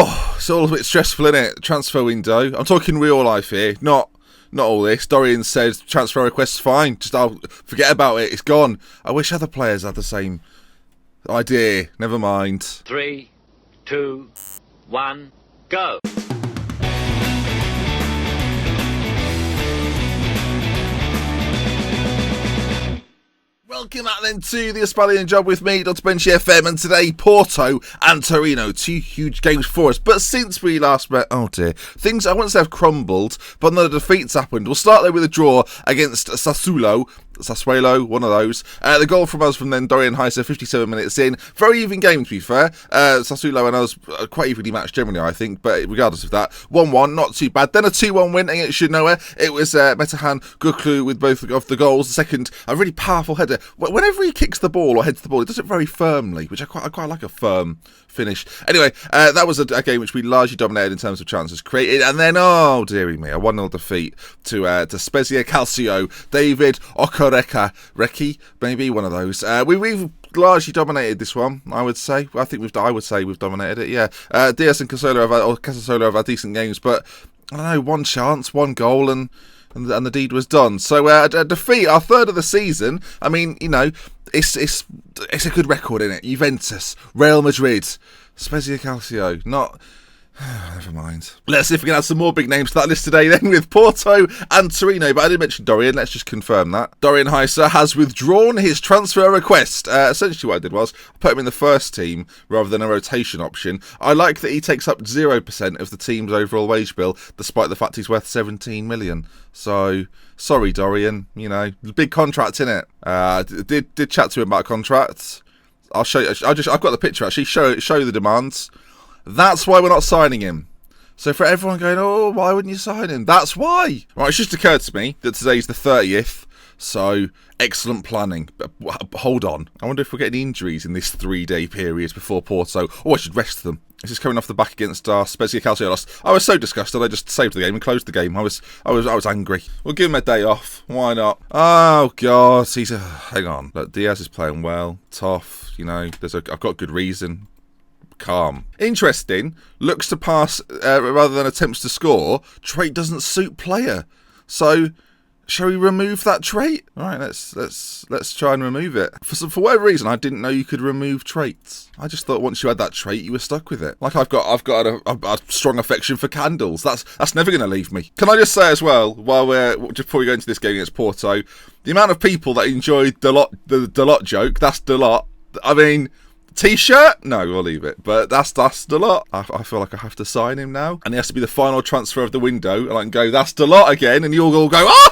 Oh, it's all a bit stressful, isn't it? Transfer window. I'm talking real life here, not all this. Dorian says transfer request's fine. Just I'll forget about it. It's gone. I wish other players had the same idea. Never mind. 3, 2, 1, go. Welcome back then to the Ispalian Job with me, Dr. Benchy FM, and today Porto and Torino, two huge games for us. But since we last met, oh dear, things I wouldn't say have crumbled, but another defeat's happened. We'll start there with a draw against Sassuolo, one of those. The goal from us from then, Dorian Heiser, 57 minutes in. Very even game, to be fair. Sassuolo and us quite evenly matched generally, I think, but regardless of that, 1-1, not too bad. Then a 2-1 win against Genoa. It was Metahan Guklu with both of the goals. The second, a really powerful header. Whenever he kicks the ball or heads the ball, he does it very firmly, which I quite like a firm finish. Anyway, that was a game which we largely dominated in terms of chances created. And then, oh dearie me, a 1-0 defeat to Spezia Calcio. David Okoreka, Reki, maybe one of those. We've largely dominated this one, I would say. I would say we've dominated it. Yeah, Diaz and Casasola have had decent games, but I don't know, one chance, one goal, and the deed was done. So a defeat, our third of the season. I mean, you know, it's a good record, isn't it? Juventus, Real Madrid, Spezia Calcio, not. Never mind. Let's see if we can add some more big names to that list today then with Porto and Torino. But I did mention Dorian. Let's just confirm that. Dorian Heiser has withdrawn his transfer request. Essentially what I did was I put him in the first team rather than a rotation option. I like that he takes up 0% of the team's overall wage bill despite the fact he's worth 17 million. So, sorry Dorian. You know, big contract in it. Did chat to him about contracts. I'll show you. I've got the picture actually. Show the demands. That's why we're not signing him. So for everyone going, oh, why wouldn't you sign him? That's why. Right, it's just occurred to me that today's the 30th. So excellent planning. But hold on. I wonder if we're getting injuries in this 3-day period before Porto. Oh, I should rest them. This is coming off the back against our Spezia Calcio loss. I was so disgusted. I just saved the game and closed the game. I was angry. We'll give him a day off. Why not? Oh God, hang on. Look, Diaz is playing well, tough. You know, I've got good reason. Calm. Interesting. Looks to pass rather than attempts to score. Trait doesn't suit player. So, shall we remove that trait? All right, let's try and remove it. For whatever reason, I didn't know you could remove traits. I just thought once you had that trait, you were stuck with it. Like I've got a strong affection for candles. That's never going to leave me. Can I just say as well, just before we go into this game against Porto, the amount of people that enjoyed the lot joke. That's the lot. I mean. T-shirt? No, we'll leave it. But that's the lot. I feel like I have to sign him now. And he has to be the final transfer of the window. And I can go, that's the lot again. And you'll all go, ah!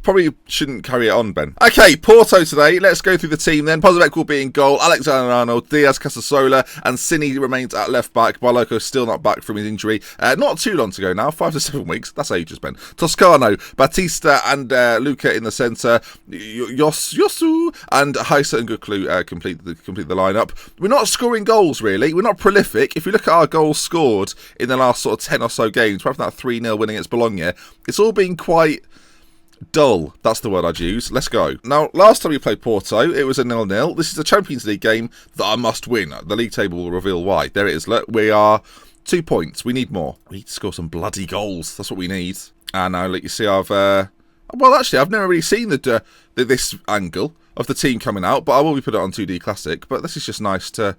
Probably shouldn't carry it on, Ben. Okay, Porto today. Let's go through the team then. Pozovec will be in goal. Alexander-Arnold, Diaz, Casasola, and Cini remains at left back. Barloco still not back from his injury. Not too long to go now. 5 to 7 weeks. That's ages, Ben. Toscano, Batista, and Luca in the centre. Yosu and Heiser and Guklu complete the lineup. We're not scoring goals, really. We're not prolific. If you look at our goals scored in the last sort of 10 or so games, apart from that 3-0 win against Bologna, it's all been quite dull. That's the word I'd use. Let's go. Now, last time we played Porto, it was a 0-0. This is a Champions League game that I must win. The league table will reveal why. There it is. Look, we are 2 points. We need more. We need to score some bloody goals. That's what we need. And now, look, you see I've never really seen this angle of the team coming out, but I will be put it on 2D Classic. But this is just nice to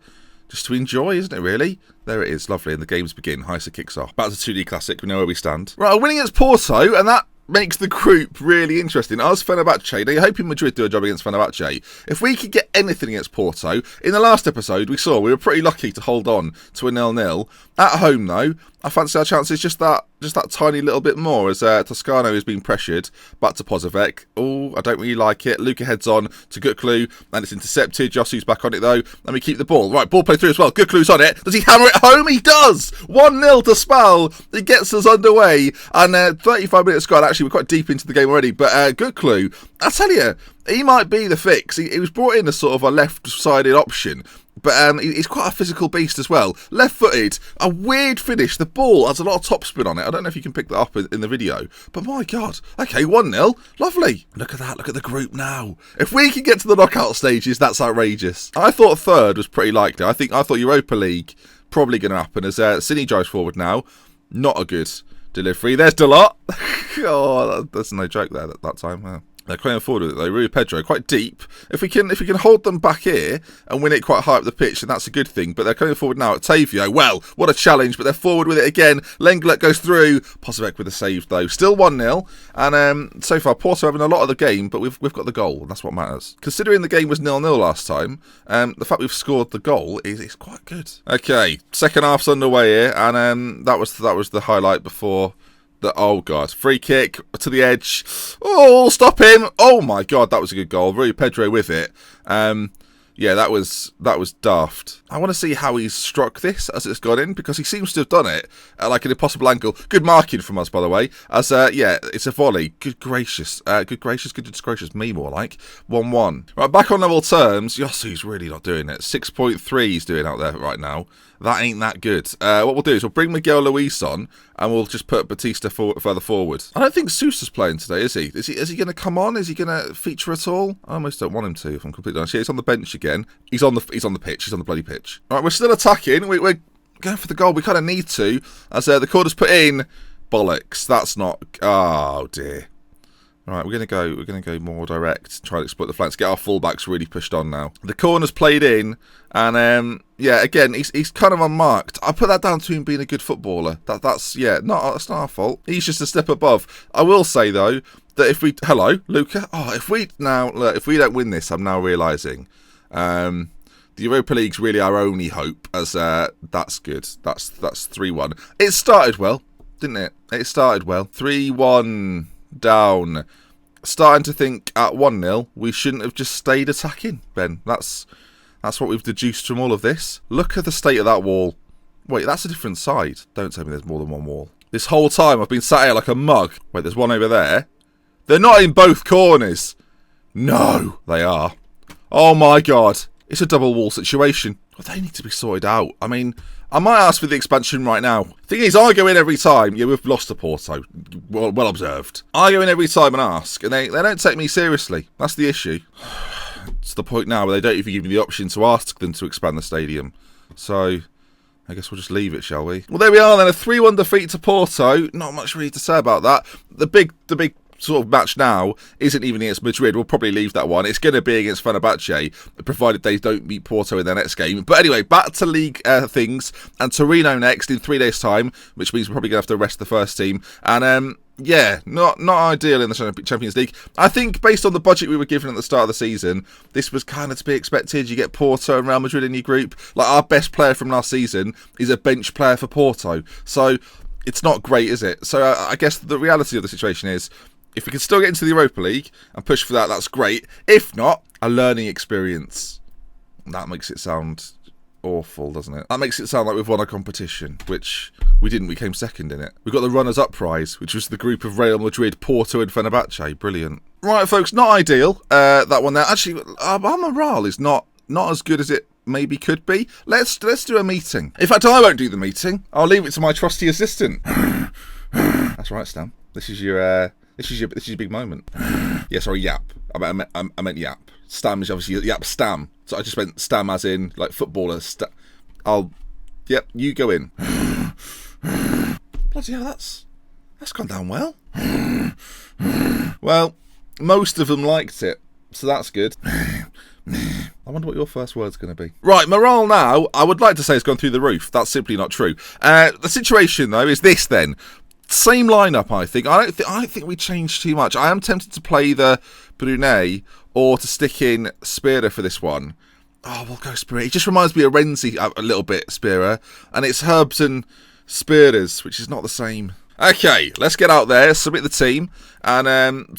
enjoy, isn't it, really? There it is, lovely, and the games begin. Heiser kicks off. Back to 2D Classic, we know where we stand. Right, we're winning against Porto, and that makes the group really interesting. Us, Fenerbahce, they're hoping Madrid do a job against Fenerbahce. If we could get anything against Porto, in the last episode we were pretty lucky to hold on to a 0-0. At home, though, I fancy our chances just that tiny little bit more as Toscano is being pressured back to Pozovec. Oh, I don't really like it. Luca heads on to Guklu and it's intercepted. Josu's back on it though. Let me keep the ball. Right, ball play through as well. Guklu's on it. Does he hammer it home? He does! 1-0 to Spal. It gets us underway. And 35 minutes gone. Actually, we're quite deep into the game already. But Guklu, I tell you, he might be the fix. He was brought in as sort of a left-sided option. but he's quite a physical beast as well. Left-footed, a weird finish. The ball has a lot of topspin on it. I don't know if you can pick that up in the video, but my God. Okay, 1-0. Lovely. Look at that. Look at the group now. If we can get to the knockout stages, that's outrageous. I thought third was pretty likely. I thought Europa League probably going to happen as Cine drives forward now. Not a good delivery. There's Delot. Oh, that's no joke there that time. Yeah. They're coming forward with it though. Rui Pedro quite deep. If we can hold them back here and win it quite high up the pitch, then that's a good thing. But they're coming forward now at Tavio. Well, what a challenge! But they're forward with it again. Lenglet goes through. Posavec with a save though. Still 1-0. And so far Porto having a lot of the game, but we've got the goal. And that's what matters. Considering the game was 0-0 last time, the fact we've scored the goal is quite good. Okay, second half's underway here, and that was the highlight before. Oh God, free kick to the edge. Oh, stop him. Oh my God, that was a good goal. Rui Pedro with it. Yeah, that was daft. I want to see how he's struck this as it's gone in, because he seems to have done it at like an impossible angle. Good marking from us, by the way. As yeah, it's a volley. Good gracious, goodness gracious me, more like 1-1. Right, back on level terms. Yosu's really not doing it. 6.3 he's doing out there right now. That ain't that good. What we'll do is we'll bring Miguel Luis on, and we'll just put Batista further forward. I don't think Sousa's playing today, is he? Is he going to come on? Is he going to feature at all? I almost don't want him to, if I'm completely honest. Yeah, he's on the bench again. He's on the pitch. He's on the bloody pitch. All right, we're still attacking. We're going for the goal. We kind of need to, as the corner's put in. Bollocks. That's not. Oh dear. Right, we're gonna go more direct, try to exploit the flanks, get our fullbacks really pushed on now. The corner's played in, and yeah, again, he's kind of unmarked. I put that down to him being a good footballer. That's that's not our fault. He's just a step above. I will say though that if we Luca, if we don't win this, I'm now realising, the Europa League's really our only hope. As that's good. That's 3-1. It started well, didn't it? It started well. 3-1. Down. Starting to think at 1-0 we shouldn't have just stayed attacking, Ben. That's what we've deduced from all of this. Look at the state of that wall. Wait, that's a different side. Don't tell me there's more than one wall. This whole time I've been sat here like a mug. Wait, there's one over there. They're not in both corners. No, they are. Oh my God. It's a double wall situation. Well, they need to be sorted out. I mean, I might ask for the expansion right now. Thing is, I go in every time. Yeah, we've lost to Porto. Well observed. I go in every time and ask, and they don't take me seriously. That's the issue. It's the point now where they don't even give me the option to ask them to expand the stadium. So, I guess we'll just leave it, shall we? Well, there we are then. A 3-1 defeat to Porto. Not much really to say about that. The big sort of match now isn't even against Madrid. We'll probably leave that one. It's going to be against Fenerbahce, provided they don't meet Porto in their next game. But anyway, back to league things, and Torino next in 3 days' time, which means we're probably going to have to rest the first team. And yeah, not ideal in the Champions League. I think based on the budget we were given at the start of the season, this was kind of to be expected. You get Porto and Real Madrid in your group. Like, our best player from last season is a bench player for Porto. So it's not great, is it? So I guess the reality of the situation is, if we can still get into the Europa League and push for that, that's great. If not, a learning experience. That makes it sound awful, doesn't it? That makes it sound like we've won a competition, which we didn't. We came second in it. We got the runners-up prize, which was the group of Real Madrid, Porto and Fenerbahce. Brilliant. Right, folks, not ideal, that one there. Actually, our morale is not as good as it maybe could be. Let's do a meeting. In fact, I won't do the meeting. I'll leave it to my trusty assistant. That's right, Stam. This is your big moment. Yeah, sorry, Jaap. I meant Jaap. Stam is obviously Jaap Stam. So I just meant Stam as in like footballer. Yep, you go in. Bloody hell, that's gone down well. Well, most of them liked it, so that's good. I wonder what your first word's going to be. Right, morale now, I would like to say it's gone through the roof. That's simply not true. The situation, though, is this then. Same lineup, I think. I don't think we changed too much. I am tempted to play the Brunet or to stick in Spira for this one. Oh, we'll go Spira. It just reminds me of Renzi a little bit, Spira. And it's Herbs and Spiras, which is not the same. Okay, let's get out there, submit the team. And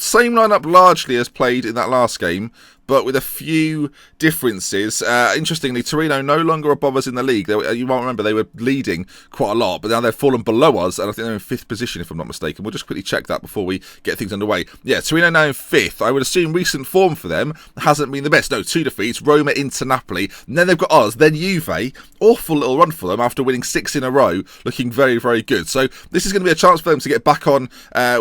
same lineup largely as played in that last game. but with a few differences. Interestingly, Torino no longer above us in the league. You might remember they were leading quite a lot, but now they've fallen below us, and I think they're in 5th position, if I'm not mistaken. We'll just quickly check that before we get things underway. Yeah, Torino now in 5th. I would assume recent form for them hasn't been the best. No, 2 defeats, Roma into Napoli, and then they've got us, then Juve. Awful little run for them after winning 6 in a row, looking very, very good. So this is going to be a chance for them to get back on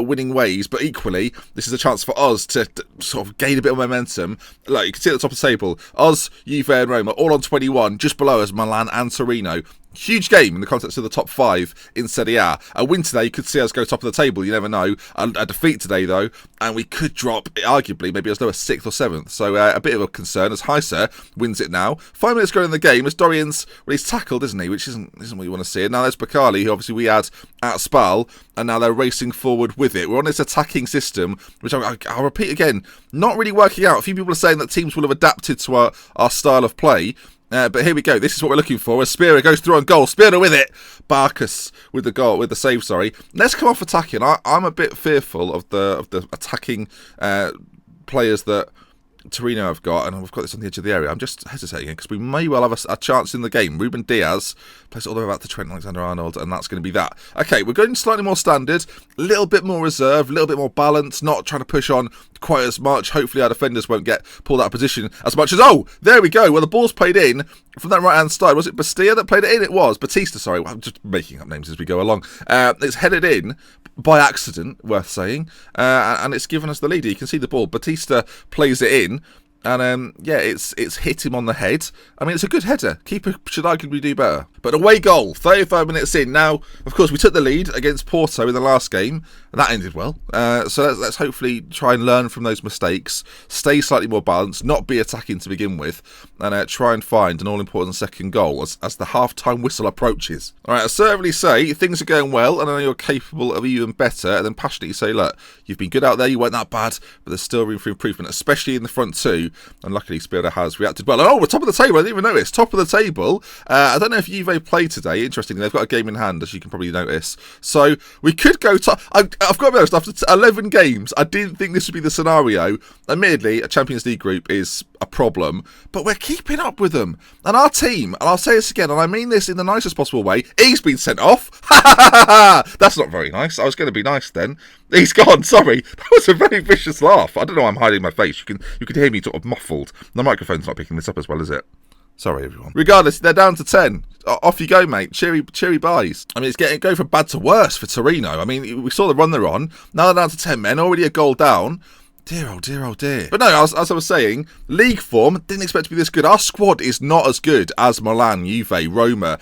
winning ways, but equally, this is a chance for us to sort of gain a bit of momentum. Like you can see at the top of the table, us, Juve and Roma, all on 21, just below us, Milan and Torino. Huge game in the context of the top 5 in Serie A. A win today could see us go top of the table, you never know. A defeat today, though, and we could drop, arguably, maybe as low as 6th or 7th. So a bit of a concern as Heiser wins it now. 5 minutes going in the game as Dorian's, well, he's tackled, isn't he? Which isn't what you want to see. And now there's Bakali, who obviously we had at Spal, and now they're racing forward with it. We're on this attacking system, which I'll repeat again, not really working out. A few people are saying that teams will have adapted to our style of play. But here we go. This is what we're looking for. As Spira goes through on goal. Spira with it. Barkas with the goal, with the save. Sorry. Let's come off attacking. I'm a bit fearful of the attacking players that Torino have got, and we've got this on the edge of the area. I'm just hesitating because we may well have a chance in the game. Ruben Diaz plays it all the way back to Trent Alexander-Arnold, and that's going to be that. Okay, we're going slightly more standard, a little bit more reserve, a little bit more balance, not trying to push on quite as much. Hopefully our defenders won't get pulled out of position as much as, oh, there we go. Well, the ball's played in from that right-hand side. Was it Bastia that played it in? It was. Batista, sorry. I'm just making up names as we go along. It's headed in by accident, worth saying, and it's given us the lead. You can see the ball. Batista plays it in. And, yeah, it's hit him on the head. I mean, it's a good header. Keeper should arguably do better. But away goal, 35 minutes in. Now, of course, we took the lead against Porto in the last game. And that ended well. So let's hopefully try and learn from those mistakes. Stay slightly more balanced. Not be attacking to begin with. And try and find an all-important second goal as the half-time whistle approaches. All right, I certainly say things are going well. And I know you're capable of even better. And then passionately say, look, you've been good out there. You weren't that bad. But there's still room for improvement, especially in the front two. And luckily, Spira has reacted well. And, oh, we're top of the table. I didn't even notice. Top of the table. I don't know if Juve played today. Interestingly, they've got a game in hand, as you can probably notice. So we could go top. I've got to be honest, after 11 games, I didn't think this would be the scenario. Admittedly, a Champions League group is a problem, but we're keeping up with them. And our team, and I'll say this again, and I mean this in the nicest possible way, he's been sent off. That's not very nice. I was going to be nice then. He's gone, sorry. That was a very vicious laugh. I don't know why I'm hiding my face. You can hear me sort of muffled. The microphone's not picking this up as well, is it? Sorry, everyone. Regardless, they're down to 10. Off you go, mate. Cheery buys. I mean, it's going from bad to worse for Torino. I mean, we saw the run they're on. Now they're down to 10 men. Already a goal down. Dear, oh dear, oh dear. But no, as I was saying, league form, didn't expect to be this good. Our squad is not as good as Milan, Juve, Roma,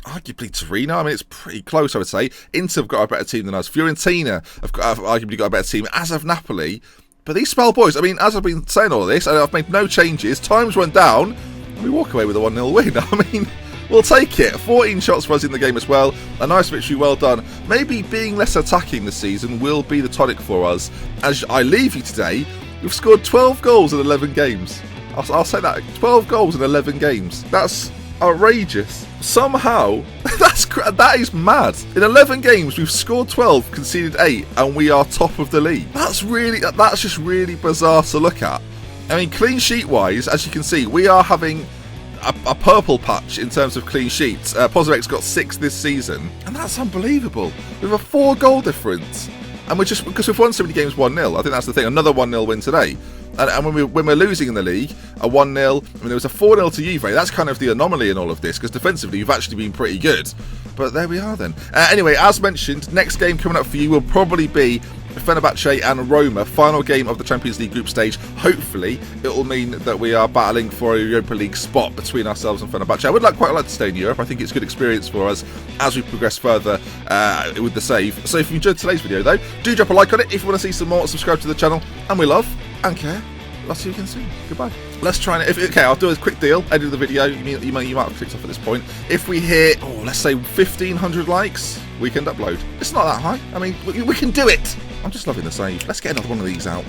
arguably Torino. I mean, it's pretty close, I would say. Inter have got a better team than us. Fiorentina have arguably got a better team, as have Napoli. But these Spal boys, I mean, as I've been saying all this, and I've made no changes, times went down, and we walk away with a 1-0 win. I mean, we'll take it. 14 shots for us in the game as well. A nice victory, well done. Maybe being less attacking this season will be the tonic for us. As I leave you today, we've scored 12 goals in 11 games. I'll say that. 12 goals in 11 games. That's outrageous. Somehow, that is mad. In 11 games, we've scored 12, conceded 8, and we are top of the league. That's just really bizarre to look at. I mean, clean sheet wise, as you can see, we are having a purple patch in terms of clean sheets. Pozovec's got 6 this season, and that's unbelievable. We have a 4-goal difference, and we're just because we've won so many games 1-0. I think that's the thing. Another 1-0 win today. And when we're losing in the league, a 1-0, I mean, there was a 4-0 to Juve. That's kind of the anomaly in all of this, because defensively, you've actually been pretty good. But there we are then. Anyway, as mentioned, next game coming up for you will probably be Fenerbahce and Roma, final game of the Champions League group stage. Hopefully, it will mean that we are battling for a Europa League spot between ourselves and Fenerbahce. I would quite like to stay in Europe. I think it's a good experience for us as we progress further with the save. So if you enjoyed today's video, though, do drop a like on it. If you want to see some more, subscribe to the channel. And we love and care. I'll see you again soon. Goodbye. Let's try and... Okay, I'll do a quick deal. End of the video. You might have clicked off at this point. If we hit, let's say 1,500 likes, weekend upload. It's not that high. I mean, we can do it. I'm just loving the save. Let's get another one of these out.